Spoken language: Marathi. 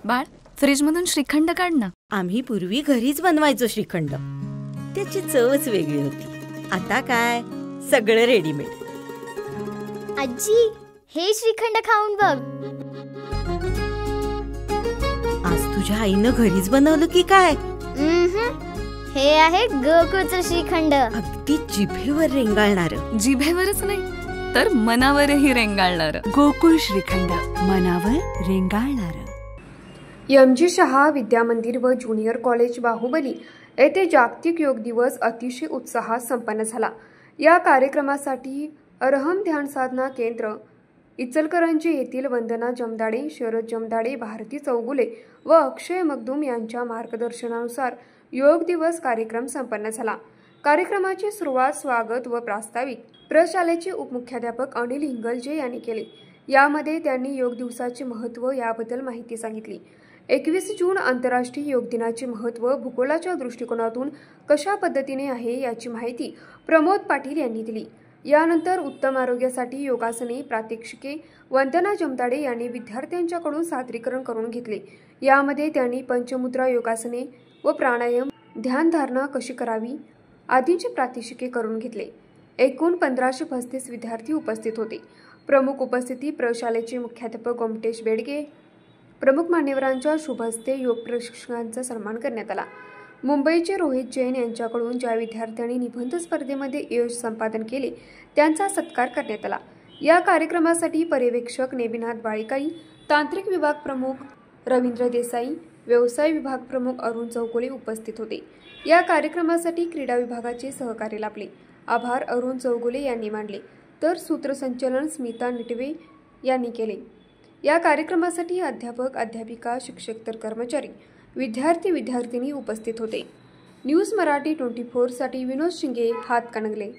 बाळ, फ्रीजमधून श्रीखंड काढ ना. आम्ही पूर्वी घरीच बनवायचो श्रीखंड. त्याची चवच वेगळी होती. आता काय सगळं रेडीमेड. आजी, हे श्रीखंड खाऊन बघ. आज तुझ्या आईनं घरीच बनवलं की काय? हे आहे गोकुळचं श्रीखंड. अगदी जिभेवर रेंगाळणार. जिभेवरच नाही तर मनावरही रेंगाळणार. गोकुळ श्रीखंड, मनावर रेंगाळणार. एम.जी. शहा विद्यामंदिर व ज्युनियर कॉलेज बाहुबली येथे जागतिक योग दिवस अतिशय उत्साहात संपन्न झाला. या कार्यक्रमासाठी अरहम ध्यान साधना केंद्र इचलकरंजी येथील वंदना जमदाडे, शरद जमदाडे, भारती चौगुले व अक्षय मगदूम यांच्या मार्गदर्शनानुसार योग दिवस कार्यक्रम संपन्न झाला. कार्यक्रमाची सुरुवात स्वागत व प्रास्ताविक प्रशालेचे उपमुख्याध्यापक अनिल हिंगलजे यांनी केले. यामध्ये त्यांनी योग दिवसाचे महत्त्व याबद्दल माहिती सांगितली. 21 जून आंतरराष्ट्रीय योग दिनाचे महत्त्व भूगोलाच्या दृष्टिकोनातून कशा पद्धतीने आहे याची माहिती प्रमोद पाटील यांनी दिली. यानंतर उत्तम आरोग्यासाठी योगासने प्रात्यक्षिके वंदना जमदाडे यांनी विद्यार्थ्यांच्याकडून सादरीकरण करून घेतले. यामध्ये त्यांनी पंचमुद्रा योगासने व प्राणायाम, ध्यानधारणा कशी करावी आदींचे प्रात्यक्षिके करून घेतले. एकूण 1535 विद्यार्थी उपस्थित होते. प्रमुख उपस्थिती प्रशालेचे मुख्याध्यापक गोमटेश बेडगे. प्रमुख मान्यवरांच्या शुभ हस्ते योग प्रशिक्षकांचा सन्मान करण्यात आला. मुंबईचे रोहित जैन यांच्याकडून ज्या विद्यार्थ्यांनी निबंध स्पर्धेमध्ये यश संपादन केले त्यांचा सत्कार करण्यात आला. या कार्यक्रमासाठी पर्यवेक्षक नेमिनाथ बाळीकाई, तांत्रिक विभाग प्रमुख रवींद्र देसाई, व्यवसाय विभाग प्रमुख अरुण चौगुले उपस्थित होते. या कार्यक्रमासाठी क्रीडा विभागाचे सहकार्य लाभले. आभार अरुण चौगुले यांनी मानले, तर सूत्रसंचलन स्मिता निटवे यांनी केले. या कार्यक्रमासाठी अध्यापक, अध्यापिका, शिक्षक तर कर्मचारी, विद्यार्थी विद्यार्थिनी उपस्थित होते. न्यूज मराठी 24 साठी विनोद शिंगे, हातकणंगले.